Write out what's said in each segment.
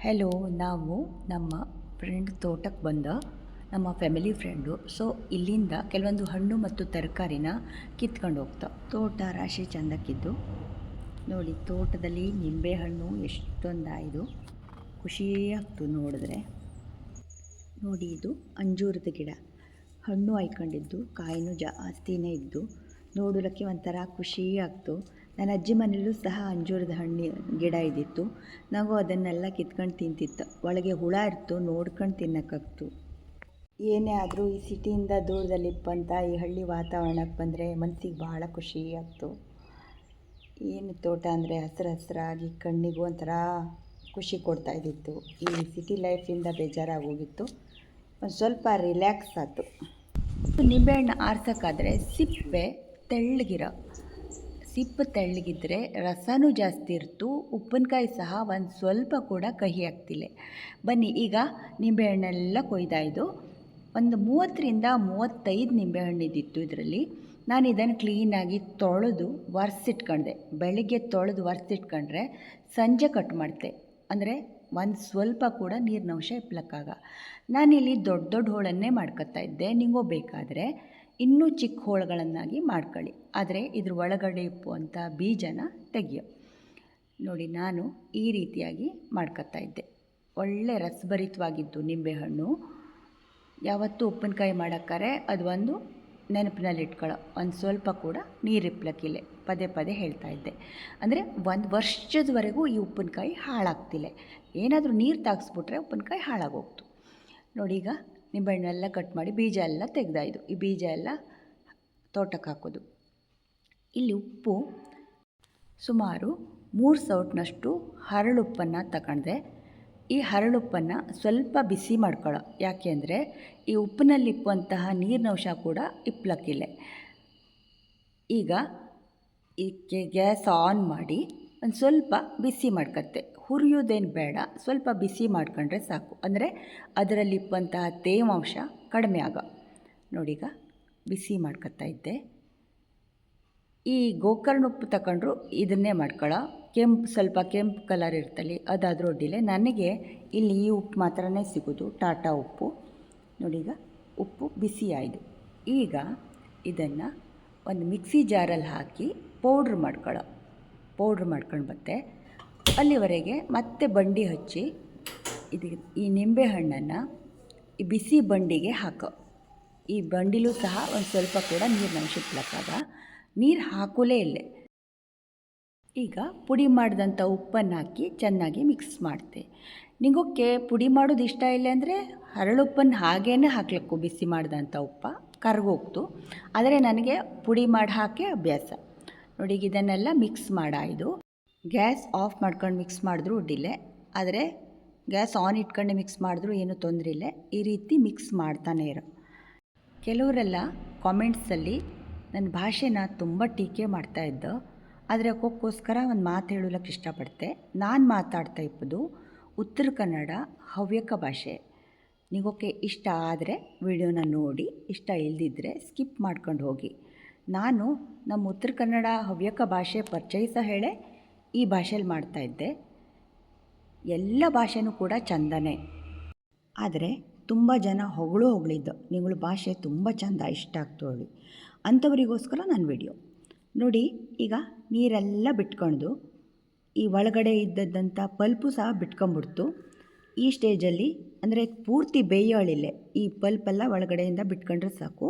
Hello, ನಾವು ನಮ್ಮ friend ತೋಟಕ್ಕೆ ಬಂದ ನಮ್ಮ ಫ್ಯಾಮಿಲಿ ಫ್ರೆಂಡು. ಸೊ ಇಲ್ಲಿಂದ ಕೆಲವೊಂದು ಹಣ್ಣು ಮತ್ತು ತರಕಾರಿನ ಕಿತ್ಕೊಂಡು ಹೋಗ್ತಾವೆ. ತೋಟ ರಾಶಿ ಚಂದಕ್ಕಿದ್ದು ನೋಡಿ. ತೋಟದಲ್ಲಿ ನಿಂಬೆಹಣ್ಣು ಎಷ್ಟೊಂದಾಯಿತು, ಖುಷಿ ಆಗ್ತು ನೋಡಿದ್ರೆ. ನೋಡಿ, ಇದು ಅಂಜೂರದ ಗಿಡ. ಹಣ್ಣು ಆಯ್ಕೊಂಡಿದ್ದು, ಕಾಯಿನೂ ಜಾಸ್ತಿನೇ ಇದ್ದು ನೋಡಲಿಕ್ಕೆ ಒಂಥರ ಖುಷಿ ಆಗ್ತು. ನನ್ನ ಅಜ್ಜಿ ಮನೇಲೂ ಸಹ ಅಂಜೂರದ ಹಣ್ಣಿನ ಗಿಡ ಇದ್ದಿತ್ತು. ನಾವು ಅದನ್ನೆಲ್ಲ ಕಿತ್ಕೊಂಡು ತಿಂತಿತ್ತು. ಒಳಗೆ ಹುಳ ಇತ್ತು, ನೋಡ್ಕೊಂಡು ತಿನ್ನೋಕ್ಕಾಗ್ತು. ಏನೇ ಆದರೂ ಈ ಸಿಟಿಯಿಂದ ದೂರದಲ್ಲಿಪ್ಪಂತ ಈ ಹಳ್ಳಿ ವಾತಾವರಣಕ್ಕೆ ಬಂದರೆ ಮನಸ್ಸಿಗೆ ಭಾಳ ಖುಷಿ ಆಗ್ತು. ಏನು ತೋಟ ಅಂದರೆ ಹಸಿರು ಹಸಿರಾಗಿ ಕಣ್ಣಿಗೂ ಒಂಥರ ಖುಷಿ ಕೊಡ್ತಾಯಿದ್ದಿತ್ತು. ಈ ಸಿಟಿ ಲೈಫಿಂದ ಬೇಜಾರಾಗಿ ಹೋಗಿತ್ತು, ಒಂದು ಸ್ವಲ್ಪ ರಿಲ್ಯಾಕ್ಸ್ ಆಯಿತು. ನಿಂಬೆಹಣ್ಣು ಆರ್ಸೋಕ್ಕಾದರೆ ಸಿಪ್ಪು ತೆಳ್ಳಗಿದ್ರೆ ರಸನೂ ಜಾಸ್ತಿ ಇರ್ತು, ಉಪ್ಪಿನಕಾಯಿ ಸಹ ಒಂದು ಸ್ವಲ್ಪ ಕೂಡ ಕಹಿ ಆಗ್ತಿಲ್ಲ. ಬನ್ನಿ, ಈಗ ನಿಂಬೆಹಣ್ಣೆಲ್ಲ ಕೊಯ್ದಾಯ್ದು ಒಂದು 30-35 ನಿಂಬೆಹಣ್ಣಿದ್ದಿತ್ತು ಇದರಲ್ಲಿ. ನಾನು ಇದನ್ನು ಕ್ಲೀನಾಗಿ ತೊಳೆದು ಒರೆಸಿಟ್ಕೊಂಡೆ. ಬೆಳಿಗ್ಗೆ ತೊಳೆದು ಒರೆಸಿಟ್ಕೊಂಡ್ರೆ ಸಂಜೆ ಕಟ್ ಮಾಡ್ತೆ, ಅಂದರೆ ಒಂದು ಸ್ವಲ್ಪ ಕೂಡ ನೀರಿನಂಶ ಇಪ್ಲಕ್ಕಾಗ. ನಾನಿಲ್ಲಿ ದೊಡ್ಡ ದೊಡ್ಡ ಹೋಳನ್ನೇ ಮಾಡ್ಕೊತಾ ಇದ್ದೆ. ನಿಮಗೂ ಬೇಕಾದರೆ ಇನ್ನೂ ಚಿಕ್ಕ ಹೋಳುಗಳನ್ನಾಗಿ ಮಾಡ್ಕೊಳ್ಳಿ, ಆದರೆ ಇದ್ರ ಒಳಗಡೆ ಇಪ್ಪುವಂಥ ಬೀಜನ ತೆಗಿಯೋ. ನೋಡಿ, ನಾನು ಈ ರೀತಿಯಾಗಿ ಮಾಡ್ಕೊತಾ ಇದ್ದೆ. ಒಳ್ಳೆ ರಸಭರಿತವಾಗಿದ್ದು ನಿಂಬೆಹಣ್ಣು. ಯಾವತ್ತೂ ಉಪ್ಪಿನಕಾಯಿ ಮಾಡೋಕ್ಕಾರೆ ಅದು ಒಂದು ನೆನಪಿನಲ್ಲಿ ಇಟ್ಕೊಳ್ಳೋ, ಒಂದು ಸ್ವಲ್ಪ ಕೂಡ ನೀರಿಪ್ಲಕ್ಕಿಲ್ಲ. ಪದೇ ಪದೇ ಹೇಳ್ತಾ ಇದ್ದೆ. ಅಂದರೆ 1 ವರ್ಷದವರೆಗೂ ಈ ಉಪ್ಪಿನಕಾಯಿ ಹಾಳಾಗ್ತಿಲ್ಲ. ಏನಾದರೂ ನೀರು ತಾಗಿಸ್ಬಿಟ್ರೆ ಉಪ್ಪಿನಕಾಯಿ ಹಾಳಾಗೋಗ್ತು. ನೋಡಿ, ಈಗ ನಿಂಬೆಹಣ್ಣೆಲ್ಲ ಕಟ್ ಮಾಡಿ ಬೀಜ ಎಲ್ಲ ತೆಗೆದಾಯ್ದು. ಈ ಬೀಜ ಎಲ್ಲ ತೋಟಕ್ಕೆ ಹಾಕೋದು. ಇಲ್ಲಿ ಉಪ್ಪು ಸುಮಾರು 3 ಸೌಟ್ನಷ್ಟು ಹರಳುಪ್ಪನ್ನು ತಗೊಂಡೆ. ಈ ಹರಳುಪ್ಪನ್ನು ಸ್ವಲ್ಪ ಬಿಸಿ ಮಾಡ್ಕೊಳ್ಳೋ, ಯಾಕೆ ಅಂದರೆ ಈ ಉಪ್ಪಿನಲ್ಲಿಪ್ಪುವಂತಹ ನೀರಿನಂಶ ಕೂಡ ಇಪ್ಲಕ್ಕಿಲ್ಲ. ಈಗ ಇದಕ್ಕೆ ಗ್ಯಾಸ್ ಆನ್ ಮಾಡಿ ಒಂದು ಸ್ವಲ್ಪ ಬಿಸಿ ಮಾಡ್ಕತ್ತೆ. ಹುರಿಯೋದೇನು ಬೇಡ, ಸ್ವಲ್ಪ ಬಿಸಿ ಮಾಡ್ಕೊಂಡ್ರೆ ಸಾಕು. ಅಂದರೆ ಅದರಲ್ಲಿಪ್ಪಂತಹ ತೇವಾಂಶ ಕಡಿಮೆ ಆಗ. ನೋಡೀಗ ಬಿಸಿ ಮಾಡ್ಕೊತಾ ಇದ್ದೆ. ಈ ಗೋಕರ್ಣ ಉಪ್ಪು ತಗೊಂಡ್ರು ಇದನ್ನೇ ಮಾಡ್ಕೊಳ್ಳೋ. ಸ್ವಲ್ಪ ಕೆಂಪು ಕಲರ್ ಇರ್ತಲ್ಲಿ ಅದಾದರೂ ಅಡ್ಡಿಲ್ಲ. ನನಗೆ ಇಲ್ಲಿ ಈ ಉಪ್ಪು ಮಾತ್ರನೇ ಸಿಗೋದು, ಟಾಟಾ ಉಪ್ಪು. ನೋಡೀಗ ಉಪ್ಪು ಬಿಸಿ ಆಯಿತು. ಈಗ ಇದನ್ನು ಒಂದು ಮಿಕ್ಸಿ ಜಾರಲ್ಲಿ ಹಾಕಿ ಪೌಡ್ರ್ ಮಾಡ್ಕೊಂಡು ಬತ್ತೆ. ಅಲ್ಲಿವರೆಗೆ ಮತ್ತೆ ಬಂಡಿ ಹಚ್ಚಿ ಈ ನಿಂಬೆಹಣ್ಣನ್ನು ಈ ಬಿಸಿ ಬಂಡಿಗೆ ಹಾಕೋ. ಈ ಬಂಡಿಲೂ ಸಹ ಒಂದು ಸ್ವಲ್ಪ ಕೂಡ ನೀರಿನ ಅಂಶ ಇಟ್ಲಕ್ಕಾಗ, ನೀರು ಹಾಕೋಲೇ ಇಲ್ಲ. ಈಗ ಪುಡಿ ಮಾಡಿದಂಥ ಉಪ್ಪನ್ನು ಹಾಕಿ ಚೆನ್ನಾಗಿ ಮಿಕ್ಸ್ ಮಾಡ್ತೆ. ನಿಗೋಕ್ಕೆ ಪುಡಿ ಮಾಡೋದು ಇಷ್ಟ ಇಲ್ಲ ಅಂದರೆ ಹರಳುಪ್ಪನ್ನು ಹಾಗೇ ಹಾಕ್ಲಿಕ್ಕು. ಬಿಸಿ ಮಾಡಿದಂಥ ಉಪ್ಪ ಕರ್ಗೋಗ್ತು, ಆದರೆ ನನಗೆ ಪುಡಿ ಮಾಡಿ ಹಾಕಿ ಅಭ್ಯಾಸ. ನೋಡಿ, ಇದನ್ನೆಲ್ಲ ಮಿಕ್ಸ್ ಮಾಡಾಯ್ದು. ಗ್ಯಾಸ್ ಆಫ್ ಮಾಡ್ಕೊಂಡು ಮಿಕ್ಸ್ ಮಾಡಿದ್ರೂ ಅಡ್ಡಿಲ್ಲ, ಆದರೆ ಗ್ಯಾಸ್ ಆನ್ ಇಟ್ಕೊಂಡು ಮಿಕ್ಸ್ ಮಾಡಿದ್ರೂ ಏನೂ ತೊಂದರೆ ಇಲ್ಲ. ಈ ರೀತಿ ಮಿಕ್ಸ್ ಮಾಡ್ತಾನೆ ಇರೋ. ಕೆಲವರೆಲ್ಲ ಕಾಮೆಂಟ್ಸಲ್ಲಿ ನನ್ನ ಭಾಷೆನ ತುಂಬ ಟೀಕೆ ಮಾಡ್ತಾಯಿದ್ದು, ಆದರೆ ಅದಕ್ಕೋಸ್ಕರ ಒಂದು ಮಾತು ಹೇಳೋಕ್ಕೆ ಇಷ್ಟಪಡ್ತೆ. ನಾನು ಮಾತಾಡ್ತಾ ಇಪ್ಪದು ಉತ್ತರ ಕನ್ನಡ ಹವ್ಯಕ ಭಾಷೆ. ನಿಗೋಕ್ಕೆ ಇಷ್ಟ ಆದರೆ ವಿಡಿಯೋನ ನೋಡಿ, ಇಷ್ಟ ಇಲ್ಲದಿದ್ದರೆ ಸ್ಕಿಪ್ ಮಾಡ್ಕೊಂಡು ಹೋಗಿ. ನಾನು ನಮ್ಮ ಉತ್ತರ ಕನ್ನಡ ಹವ್ಯಕ ಭಾಷೆ ಪರಿಚಯಿಸ ಹೇಳೇ ಈ ಭಾಷೆಯಲ್ಲಿ ಮಾಡ್ತಾಯಿದ್ದೆ. ಎಲ್ಲ ಭಾಷೆನೂ ಕೂಡ ಚಂದನೇ, ಆದರೆ ತುಂಬ ಜನ ಹೊಗಳಿದ್ದು ನಿಗಳು ಭಾಷೆ ತುಂಬ ಚಂದ, ಇಷ್ಟ ಆಗ್ತು ಹೇಳಿ. ಅಂಥವರಿಗೋಸ್ಕರ ನನ್ನ ವಿಡಿಯೋ ನೋಡಿ. ಈಗ ನೀರೆಲ್ಲ ಬಿಟ್ಕೊಂಡು ಈ ಒಳಗಡೆ ಇದ್ದದ್ದಂಥ ಪಲ್ಪು ಸಹ ಬಿಟ್ಕೊಂಬಿಡ್ತು. ಈ ಸ್ಟೇಜಲ್ಲಿ ಅಂದರೆ ಪೂರ್ತಿ ಬೇಯೋಳಿಲ್ಲ, ಈ ಪಲ್ಪೆಲ್ಲ ಒಳಗಡೆಯಿಂದ ಬಿಟ್ಕೊಂಡ್ರೆ ಸಾಕು.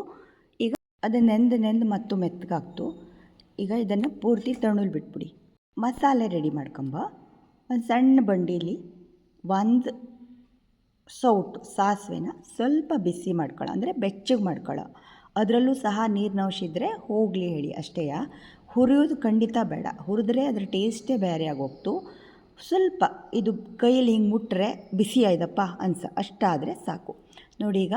ಈಗ ಅದು ನೆಂದು ಮತ್ತು ಮೆತ್ತಗಾಗ್ತು. ಈಗ ಇದನ್ನು ಪೂರ್ತಿ ತಣ್ಣುಲ್ ಬಿಟ್ಬಿಡಿ. ಮಸಾಲೆ ರೆಡಿ ಮಾಡ್ಕೊಂಬ. ಒಂದು ಸಣ್ಣ ಬಂಡೀಲಿ 1 ಸೌಟು ಸಾಸಿವೆನ ಸ್ವಲ್ಪ ಬಿಸಿ ಮಾಡ್ಕೊಳ್ಳೋ, ಅಂದರೆ ಬೆಚ್ಚಗೆ ಮಾಡ್ಕೊಳ್ಳೋ. ಅದರಲ್ಲೂ ಸಹ ನೀರಿನಂಶ ಇದ್ದರೆ ಹೋಗಲಿ ಹೇಳಿ ಅಷ್ಟೇ. ಹುರಿಯೋದು ಖಂಡಿತ ಬೇಡ, ಹುರಿದ್ರೆ ಅದ್ರ ಟೇಸ್ಟೇ ಬೇರೆ ಆಗೋಗ್ತು. ಸ್ವಲ್ಪ ಇದು ಕೈಯಲ್ಲಿ ಹಿಂಗೆ ಮುಟ್ಟರೆ ಬಿಸಿ ಆಯ್ತಪ್ಪ ಅಷ್ಟಾದರೆ ಸಾಕು. ನೋಡಿ, ಈಗ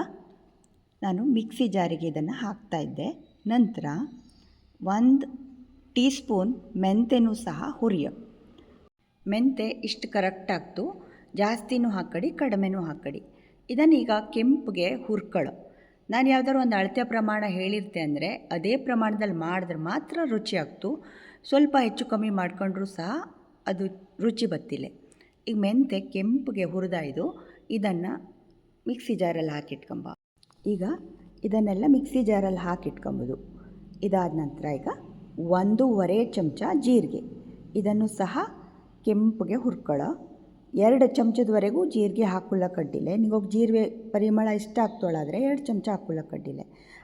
ನಾನು ಮಿಕ್ಸಿ ಜಾರಿಗೆ ಇದನ್ನು ಹಾಕ್ತಾಯಿದ್ದೆ. ನಂತರ 1 ಟೀ ಸ್ಪೂನ್ ಮೆಂತೆನೂ ಸಹ ಹುರಿಯೋ. ಮೆಂತೆ ಇಷ್ಟು ಕರೆಕ್ಟ್ ಆಗ್ತು, ಜಾಸ್ತಿನೂ ಹಾಕಡಿ ಕಡಿಮೆನೂ ಹಾಕಡಿ. ಇದನ್ನೀಗ ಕೆಂಪಿಗೆ ಹುರ್ಕೊಳ್ಳೋ. ನಾನು ಯಾವ್ದಾದ್ರು ಒಂದು ಅಳತೆ ಪ್ರಮಾಣ ಹೇಳಿರ್ತೆ ಅಂದರೆ ಅದೇ ಪ್ರಮಾಣದಲ್ಲಿ ಮಾಡಿದ್ರೆ ಮಾತ್ರ ರುಚಿ ಆಗ್ತು. ಸ್ವಲ್ಪ ಹೆಚ್ಚು ಕಮ್ಮಿ ಮಾಡ್ಕೊಂಡ್ರೂ ಸಹ ಅದು ರುಚಿ ಬತ್ತಿಲ್ಲ. ಈಗ ಮೆಂತೆ ಕೆಂಪಗೆ ಹುರಿದಾಯ್ದು ಇದನ್ನು ಮಿಕ್ಸಿ ಜಾರಲ್ಲಿ ಹಾಕಿಟ್ಕೊಂಬ. ಈಗ ಇದನ್ನೆಲ್ಲ ಮಿಕ್ಸಿ ಜಾರಲ್ಲಿ ಹಾಕಿಟ್ಕೊಂಬೋದು. ಇದಾದ ನಂತರ ಈಗ 1.5 ಚಮಚ ಜೀರಿಗೆ, ಇದನ್ನು ಸಹ ಕೆಂಪಗೆ ಹುರ್ಕೊಳ್ಳೋ. 2 ಚಮಚದವರೆಗೂ ಜೀರಿಗೆ ಹಾಕೊಳ್ಳೋಕ್ಕಡ್ಡಿಲ್ಲ. ನಿಮಗೆ ಜೀರಿಗೆ ಪರಿಮಳ ಇಷ್ಟ ಆಗ್ತೋಳಾದರೆ 2 ಚಮಚ ಹಾಕೊಳ್ಳೋಕ್ಕಡ್ಡಿಲ್ಲ.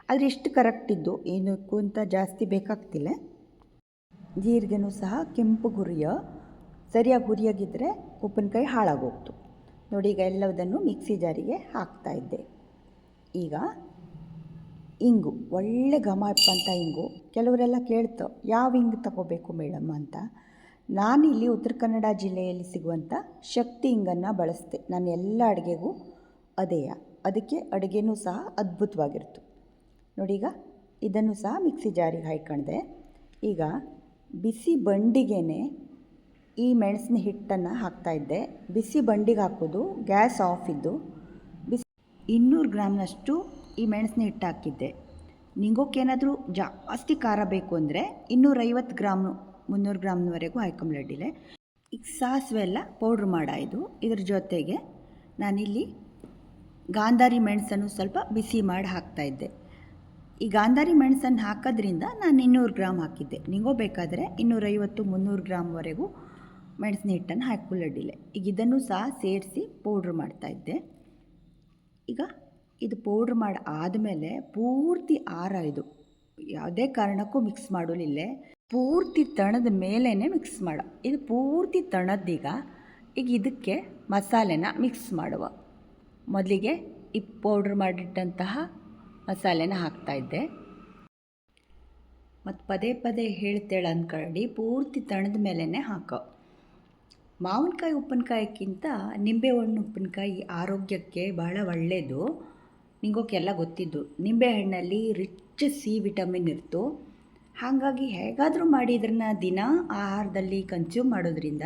ಆದರೆ ಇಷ್ಟು ಕರೆಕ್ಟಿದ್ದು, ಏನಕ್ಕೂ ಅಂತ ಜಾಸ್ತಿ ಬೇಕಾಗ್ತಿಲ್ಲ. ಜೀರಿಗೆನೂ ಸಹ ಕೆಂಪಗೆ ಹುರಿಯೋ. ಸರಿಯಾಗಿ ಹುರಿಯಾಗಿದ್ದರೆ ಉಪ್ಪಿನಕಾಯಿ ಹಾಳಾಗೋಗ್ತು. ನೋಡಿ, ಈಗ ಎಲ್ಲದನ್ನು ಮಿಕ್ಸಿ ಜಾರಿಗೆ ಹಾಕ್ತಾಯಿದ್ದೆ. ಈಗ ಇಂಗು, ಒಳ್ಳೆ ಘಮ ಇಪ್ಪಂಥ ಇಂಗು. ಕೆಲವರೆಲ್ಲ ಕೇಳ್ತೋ ಯಾವ ಇಂಗು ತಗೋಬೇಕು ಮೇಡಮ್ ಅಂತ. ನಾನಿಲ್ಲಿ ಉತ್ತರ ಕನ್ನಡ ಜಿಲ್ಲೆಯಲ್ಲಿ ಸಿಗುವಂಥ ಶಕ್ತಿ ಇಂಗನ್ನು ಬಳಸ್ದೆ. ನಾನು ಎಲ್ಲ ಅಡುಗೆಗೂ ಅದಕ್ಕೆ ಅಡುಗೆನೂ ಸಹ ಅದ್ಭುತವಾಗಿರ್ತು. ನೋಡಿ, ಈಗ ಇದನ್ನು ಸಹ ಮಿಕ್ಸಿ ಜಾರಿಗೆ ಹಾಕ್ಕೊಂಡೆ. ಈಗ ಬಿಸಿ ಬಂಡಿಗೆ ಈ ಮೆಣಸಿನ ಹಿಟ್ಟನ್ನು ಹಾಕ್ತಾಯಿದ್ದೆ. ಬಿಸಿ ಬಂಡಿಗೆ ಹಾಕೋದು, ಗ್ಯಾಸ್ ಆಫ್ ಇದ್ದು. 200 ಗ್ರಾಮ್ನಷ್ಟು ಈ ಮೆಣಸಿನ ಹಿಟ್ಟು ಹಾಕಿದ್ದೆ. ನಿಂಗೋಕ್ಕೇನಾದರೂ ಜಾಸ್ತಿ ಖಾರ ಬೇಕು ಅಂದರೆ 250 ಗ್ರಾಮು 300 ಗ್ರಾಮ್ನವರೆಗೂ ಹಾಕೊಂಬ್ಲಡ್ಡಿಲೆ. ಈಗ ಸಾಸಿವೆ ಎಲ್ಲ ಪೌಡ್ರ್ ಮಾಡಾಯಿತು. ಇದ್ರ ಜೊತೆಗೆ ನಾನಿಲ್ಲಿ ಗಾಂಧಾರಿ ಮೆಣಸನ್ನು ಸ್ವಲ್ಪ ಬಿಸಿ ಮಾಡಿ ಹಾಕ್ತಾಯಿದ್ದೆ. ಈ ಗಾಂಧಾರಿ ಮೆಣಸನ್ನು ಹಾಕೋದ್ರಿಂದ ನಾನು 200 ಗ್ರಾಮ್ ಹಾಕಿದ್ದೆ. ನಿಂಗೋ ಬೇಕಾದರೆ 250-300 ಗ್ರಾಮ್ವರೆಗೂ ಮೆಣಸಿನ ಹಿಟ್ಟನ್ನು ಹಾಕೊಳ್ಳಡ್ಡಿಲ್ಲ. ಈಗ ಇದನ್ನು ಸಹ ಸೇರಿಸಿ ಪೌಡ್ರ್ ಮಾಡ್ತಾಯಿದ್ದೆ. ಈಗ ಇದು ಪೌಡ್ರ್ ಮಾಡಿ ಆದಮೇಲೆ ಪೂರ್ತಿ ಇದು ಯಾವುದೇ ಕಾರಣಕ್ಕೂ ಮಿಕ್ಸ್ ಮಾಡೋಲಿಲ್ಲ. ಪೂರ್ತಿ ತಣದ ಮೇಲೇ ಮಿಕ್ಸ್ ಮಾಡೋ. ಇದು ಪೂರ್ತಿ ತಣದ್ದೀಗ ಇದಕ್ಕೆ ಮಸಾಲೆನ ಮಿಕ್ಸ್ ಮಾಡುವ. ಮೊದಲಿಗೆ ಈ ಪೌಡ್ರ್ ಮಾಡಿಟ್ಟಂತಹ ಮಸಾಲೆನ ಹಾಕ್ತಾಯಿದ್ದೆ. ಮತ್ತು ಪದೇ ಪದೇ ಹೇಳ್ತೇಳೆ ಅಂದ್ಕೊಂಡು ಪೂರ್ತಿ ತಣದ ಮೇಲೇ ಹಾಕೋ. ಮಾವಿನಕಾಯಿ ಉಪ್ಪಿನಕಾಯಕ್ಕಿಂತ ನಿಂಬೆಹಣ್ಣು ಉಪ್ಪಿನಕಾಯಿ ಆರೋಗ್ಯಕ್ಕೆ ಭಾಳ ಒಳ್ಳೆಯದು. ನಿಂಗೋಕ್ಕೆಲ್ಲ ಗೊತ್ತಿದ್ದು. ನಿಂಬೆಹಣ್ಣಲ್ಲಿ ರಿಚ್ ಸಿ ವಿಟಮಿನ್ ಇರ್ತು. ಹಾಗಾಗಿ ಹೇಗಾದರೂ ಮಾಡಿ ಇದನ್ನು ದಿನ ಆಹಾರದಲ್ಲಿ ಕನ್ಸ್ಯೂಮ್ ಮಾಡೋದ್ರಿಂದ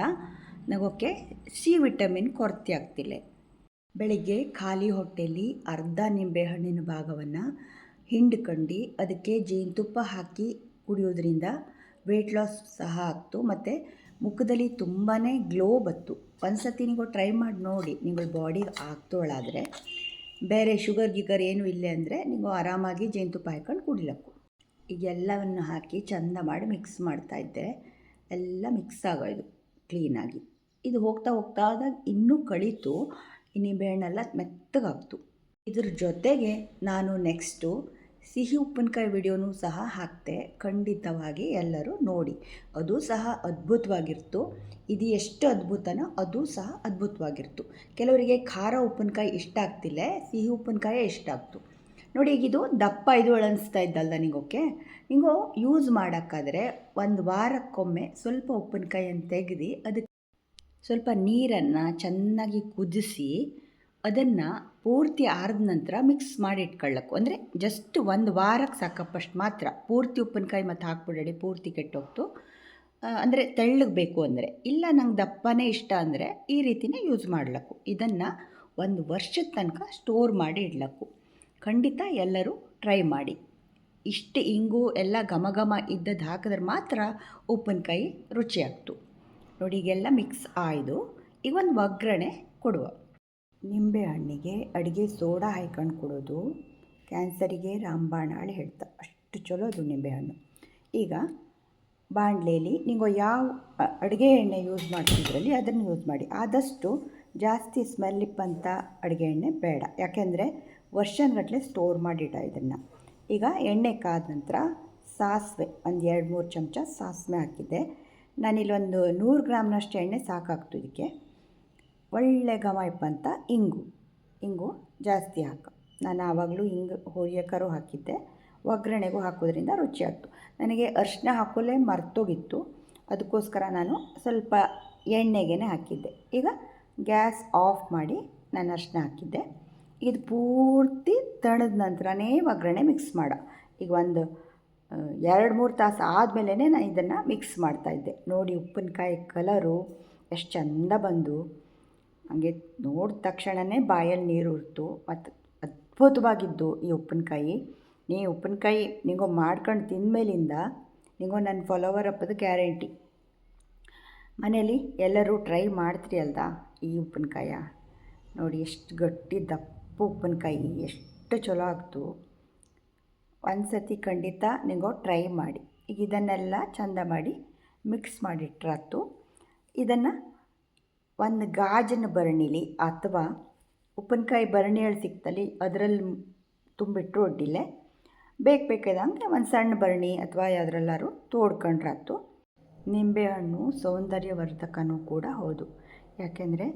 ನಗೋಕ್ಕೆ ಸಿ ವಿಟಮಿನ್ ಕೊರತೆ ಆಗ್ತಿಲ್ಲ. ಬೆಳಿಗ್ಗೆ ಖಾಲಿ ಹೊಟ್ಟೆಯಲ್ಲಿ ಅರ್ಧ ನಿಂಬೆಹಣ್ಣಿನ ಭಾಗವನ್ನು ಹಿಂಡ್ಕೊಂಡು ಅದಕ್ಕೆ ಜೇನುತುಪ್ಪ ಹಾಕಿ ಕುಡಿಯೋದ್ರಿಂದ ವೆಯ್ಟ್ ಲಾಸ್ ಸಹ ಆಗ್ತು. ಮತ್ತು ಮುಖದಲ್ಲಿ ತುಂಬಾ ಗ್ಲೋ ಬತ್ತು. ಒಂದು ಸತಿ ನೀವು ಟ್ರೈ ಮಾಡಿ ನೋಡಿ. ನಿಗಳ ಬಾಡಿಗೆ ಆಗ್ತೋಳಾದರೆ ಬೇರೆ ಶುಗರ್ ಏನೂ ಇಲ್ಲ ಅಂದರೆ ನೀವು ಆರಾಮಾಗಿ ಜೇನುತುಪ್ಪ ಹಾಕ್ಕೊಂಡು ಕುಡಿಲಕ್ಕು. ಈಗ ಎಲ್ಲವನ್ನು ಹಾಕಿ ಚೆಂದ ಮಾಡಿ ಮಿಕ್ಸ್ ಮಾಡ್ತಾಯಿದ್ದೆ. ಎಲ್ಲ ಮಿಕ್ಸ್ ಆಗೋದು ಕ್ಲೀನಾಗಿ. ಇದು ಹೋಗ್ತಾ ಆದಾಗ ಇನ್ನೂ ಕಳೀತು. ಈ ನಿಂಬೆಹಣ್ಣೆಲ್ಲ ಮೆತ್ತಗಾಗ್ತು. ಇದ್ರ ಜೊತೆಗೆ ನಾನು ನೆಕ್ಸ್ಟು ಸಿಹಿ ಉಪ್ಪಿನಕಾಯಿ ವಿಡಿಯೋನೂ ಸಹ ಹಾಕ್ತೆ. ಖಂಡಿತವಾಗಿ ಎಲ್ಲರೂ ನೋಡಿ. ಅದು ಸಹ ಅದ್ಭುತವಾಗಿರ್ತು. ಇದು ಎಷ್ಟು ಅದ್ಭುತನೋ ಅದು ಸಹ ಅದ್ಭುತವಾಗಿರ್ತು. ಕೆಲವರಿಗೆ ಖಾರ ಉಪ್ಪಿನಕಾಯಿ ಇಷ್ಟ ಆಗ್ತಿಲ್ಲ, ಸಿಹಿ ಉಪ್ಪಿನಕಾಯೇ ಇಷ್ಟ ಆಗ್ತು. ನೋಡಿ, ಈಗ ಇದು ದಪ್ಪ ಅನಿಸ್ತಾ ಇದ್ದಲ್ಲ ನಿಂಗೋಕೆ. ನಿಂಗೋ ಯೂಸ್ ಮಾಡೋಕ್ಕಾದರೆ 1 ವಾರಕ್ಕೊಮ್ಮೆ ಸ್ವಲ್ಪ ಉಪ್ಪಿನಕಾಯಿಯನ್ನು ತೆಗೆದು ಅದಕ್ಕೆ ಸ್ವಲ್ಪ ನೀರನ್ನು ಚೆನ್ನಾಗಿ ಕುದಿಸಿ ಅದನ್ನು ಪೂರ್ತಿ ಆರಿದ ನಂತರ ಮಿಕ್ಸ್ ಮಾಡಿ ಇಟ್ಕೊಳ್ಳಕ್ಕು. ಅಂದರೆ ಜಸ್ಟ್ 1 ವಾರಕ್ಕೆ ಸಾಕಪ್ಪಷ್ಟು ಮಾತ್ರ. ಪೂರ್ತಿ ಉಪ್ಪಿನಕಾಯಿ ಮತ್ತು ಹಾಕ್ಬಿಡಡಿ, ಪೂರ್ತಿ ಕೆಟ್ಟೋಗ್ತು. ಅಂದರೆ ತೆಳ್ಳಗೆ ಬೇಕು ಅಂದರೆ. ಇಲ್ಲ ನಂಗೆ ದಪ್ಪನೇ ಇಷ್ಟ ಅಂದರೆ ಈ ರೀತಿಯೇ ಯೂಸ್ ಮಾಡ್ಲಕ್ಕು. ಇದನ್ನು 1 ವರ್ಷದ ತನಕ ಸ್ಟೋರ್ ಮಾಡಿ ಇಡ್ಲಕ್ಕು. ಖಂಡಿತ ಎಲ್ಲರೂ ಟ್ರೈ ಮಾಡಿ. ಇಷ್ಟು ಇಂಗು ಎಲ್ಲ ಘಮ ಇದ್ದದ್ದು ಹಾಕಿದ್ರೆ ಮಾತ್ರ ಉಪ್ಪಿನಕಾಯಿ ರುಚಿಯಾಗ್ತು. ನೋಡಿ, ಈಗೆಲ್ಲ ಮಿಕ್ಸ್ ಆಯಿತು. ಈಗ ಒಂದು ಒಗ್ಗರಣೆ ಕೊಡುವ. ನಿಂಬೆಹಣ್ಣಿಗೆ ಅಡುಗೆ ಸೋಡಾ ಹಾಯ್ಕೊಂಡು ಕೊಡೋದು ಕ್ಯಾನ್ಸರಿಗೆ ರಾಮಬಾಣ ಹೇಳ್ತಾ. ಅಷ್ಟು ಚಲೋ ಅದು ನಿಂಬೆಹಣ್ಣು. ಈಗ ಬಾಣಲೆಯಲ್ಲಿ ನೀವು ಯಾವ ಅಡುಗೆ ಎಣ್ಣೆ ಯೂಸ್ ಮಾಡ್ತಿದ್ರಲ್ಲಿ ಅದನ್ನು ಯೂಸ್ ಮಾಡಿ. ಆದಷ್ಟು ಜಾಸ್ತಿ ಸ್ಮೆಲ್ ಇಪ್ಪಂಥ ಅಡುಗೆ ಎಣ್ಣೆ ಬೇಡ. ಯಾಕೆಂದರೆ ವರ್ಷಗಟ್ಟಲೆ ಸ್ಟೋರ್ ಮಾಡಿಡ ಇದನ್ನು. ಈಗ ಎಣ್ಣೆ ಕಾದ ನಂತರ ಸಾಸಿವೆ ಒಂದು 2-3 ಚಮಚ ಸಾಸಿವೆ ಹಾಕಿದ್ದೆ. ನಾನಿಲ್ಲೊಂದು 100 ಗ್ರಾಮ್ನಷ್ಟು ಎಣ್ಣೆ ಸಾಕಾಗ್ತು ಇದಕ್ಕೆ. ಒಳ್ಳೆ ಘಮ ಇಪ್ಪಂಥ ಇಂಗು ಜಾಸ್ತಿ ಹಾಕು. ನಾನು ಆವಾಗಲೂ ಹುರಿಯಕ್ಕರೂ ಹಾಕಿದ್ದೆ, ಒಗ್ಗರಣೆಗೂ ಹಾಕೋದ್ರಿಂದ ರುಚಿಯಾಗ್ತು. ನನಗೆ ಅರಿಶಿನ ಹಾಕೋಲೇ ಮರ್ತೋಗಿತ್ತು. ಅದಕ್ಕೋಸ್ಕರ ನಾನು ಸ್ವಲ್ಪ ಎಣ್ಣೆಗೆ ಹಾಕಿದ್ದೆ. ಈಗ ಗ್ಯಾಸ್ ಆಫ್ ಮಾಡಿ ನಾನು ಅರಿಶಿನ ಹಾಕಿದ್ದೆ. ಇದು ಪೂರ್ತಿ ತಣದ ನಂತರನೇ ಒಗ್ಗರಣೆ ಮಿಕ್ಸ್ ಮಾಡೋ. ಈಗ ಒಂದು 2-3 ತಾಸು ಆದಮೇಲೆ ನಾನು ಇದನ್ನು ಮಿಕ್ಸ್ ಮಾಡ್ತಾಯಿದ್ದೆ. ನೋಡಿ, ಉಪ್ಪಿನಕಾಯಿ ಕಲರು ಎಷ್ಟು ಚೆಂದ ಬಂದು ಹಾಗೆ ನೋಡಿದ ತಕ್ಷಣವೇ ಬಾಯಲ್ಲಿ ನೀರು ಉರ್ತು. ಮತ್ತು ಅದ್ಭುತವಾಗಿದ್ದು ಈ ಉಪ್ಪಿನಕಾಯಿ. ಉಪ್ಪಿನಕಾಯಿ ನಿಂಗೋ ಮಾಡ್ಕೊಂಡು ತಿಂದಮೇಲಿಂದ ನಿಂಗೋ ನನ್ನ ಫಾಲೋವರ್ ಅಪ್ಪದ ಗ್ಯಾರಂಟಿ. ಮನೇಲಿ ಎಲ್ಲರೂ ಟ್ರೈ ಮಾಡ್ತೀರಿ ಅಲ್ದಾ. ಈ ಉಪ್ಪಿನಕಾಯ ನೋಡಿ, ಎಷ್ಟು ಗಟ್ಟಿ ದಪ್ಪ ಉಪ್ಪಿನಕಾಯಿ, ಎಷ್ಟು ಚಲೋ ಆಗ್ತು. ಒಂದು ಸತಿ ಖಂಡಿತ ನೀವು ಟ್ರೈ ಮಾಡಿ. ಈಗ ಇದನ್ನೆಲ್ಲ ಚಂದ ಮಾಡಿ ಮಿಕ್ಸ್ ಮಾಡಿಟ್ರಾತು. ಇದನ್ನು ಒಂದು ಗಾಜಿನ ಭರಣಿಲಿ ಅಥವಾ ಉಪ್ಪಿನಕಾಯಿ ಭರಣಿಯಲ್ಲಿ ಸಿಗ್ತಲ್ಲಿ ಅದರಲ್ಲಿ ತುಂಬಿಟ್ರು ಅಡ್ಡಿಲೆ. ಬೇಕಾದಂಗೆ ಒಂದು ಸಣ್ಣ ಭರಣಿ ಅಥವಾ ಯಾವುದ್ರಲ್ಲಾರು ತೋಡ್ಕೊಂಡ್ರಾತು. ನಿಂಬೆಹಣ್ಣು ಸೌಂದರ್ಯವರ್ಧಕನೂ ಕೂಡ ಹೌದು. ಯಾಕೆಂದರೆ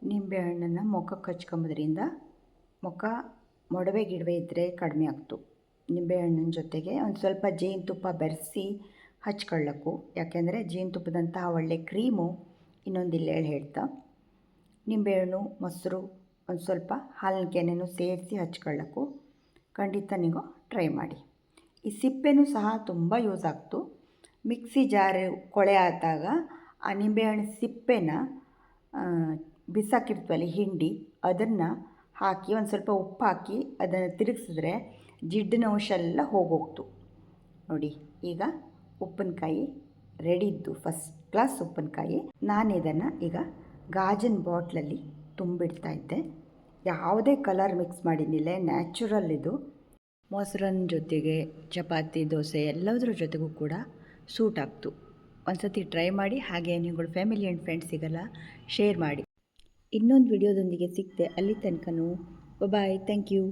ನಿಂಬೆಹಣ್ಣನ್ನು ಮುಖಕ್ಕೆ ಹಚ್ಕೊಂಬೋದ್ರಿಂದ ಮುಖ ಮೊಡವೆ ಗಿಡವೆ ಇದ್ದರೆ ಕಡಿಮೆ ಆಗ್ತು. ನಿಂಬೆಹಣ್ಣಿನ ಜೊತೆಗೆ ಒಂದು ಸ್ವಲ್ಪ ಜೇನುತುಪ್ಪ ಬೆರೆಸಿ ಹಚ್ಕೊಳ್ಳೋಕ್ಕೂ. ಯಾಕೆಂದರೆ ಜೇನುತುಪ್ಪದಂತಹ ಒಳ್ಳೆ ಕ್ರೀಮು ಇನ್ನೊಂದಿಲ್ಲ ಹೇಳ್ತಾ. ನಿಂಬೆಹಣ್ಣು, ಮೊಸರು, ಒಂದು ಸ್ವಲ್ಪ ಹಾಲಿನ ಕೆನೆನೂ ಸೇರಿಸಿ ಹಚ್ಕೊಳ್ಳೋಕ್ಕೂ ಖಂಡಿತ ನೀವು ಟ್ರೈ ಮಾಡಿ. ಈ ಸಿಪ್ಪೆನೂ ಸಹ ತುಂಬ ಯೂಸ್ ಆಗ್ತು. ಮಿಕ್ಸಿ ಜಾರು ಕೊಳೆ ಆದಾಗ ಆ ನಿಂಬೆಹಣ್ಣು ಸಿಪ್ಪೆನ ಬಿಸಾಕಿರ್ತೀವಲ್ಲ ಹಿಂಡಿ, ಅದನ್ನು ಹಾಕಿ ಒಂದು ಸ್ವಲ್ಪ ಉಪ್ಪು ಹಾಕಿ ಅದನ್ನು ತಿರುಗಿಸಿದ್ರೆ ಜಿಡ್ಡಿನ ಅಂಶ ಎಲ್ಲ ಹೋಗೋಗ್ತು. ನೋಡಿ, ಈಗ ಉಪ್ಪಿನಕಾಯಿ ರೆಡಿ ಇದ್ದು, ಫಸ್ಟ್ ಕ್ಲಾಸ್ ಉಪ್ಪಿನಕಾಯಿ. ನಾನು ಇದನ್ನು ಈಗ ಗಾಜಿನ ಬಾಟ್ಲಲ್ಲಿ ತುಂಬಿಡ್ತಾ ಇದ್ದೆ. ಯಾವುದೇ ಕಲರ್ ಮಿಕ್ಸ್ ಮಾಡಿದ್ದಿಲ್ಲ, ನ್ಯಾಚುರಲ್ ಇದು. ಮೊಸರನ್ನ ಜೊತೆಗೆ ಚಪಾತಿ, ದೋಸೆ ಎಲ್ಲದರ ಜೊತೆಗೂ ಕೂಡ ಸೂಟ್ ಆಗ್ತು. ಒಂದು ಸತಿ ಟ್ರೈ ಮಾಡಿ. ಹಾಗೆ ನಿಮ್ಮಗಳ ಫ್ಯಾಮಿಲಿ ಆ್ಯಂಡ್ ಫ್ರೆಂಡ್ಸಿಗೆಲ್ಲ ಶೇರ್ ಮಾಡಿ. ಇನ್ನೊಂದು ವಿಡಿಯೋದೊಂದಿಗೆ ಸಿಗ್ತೆ. ಅಲ್ಲಿ ತನಕನೂ ಬಾಯ್. Thank you.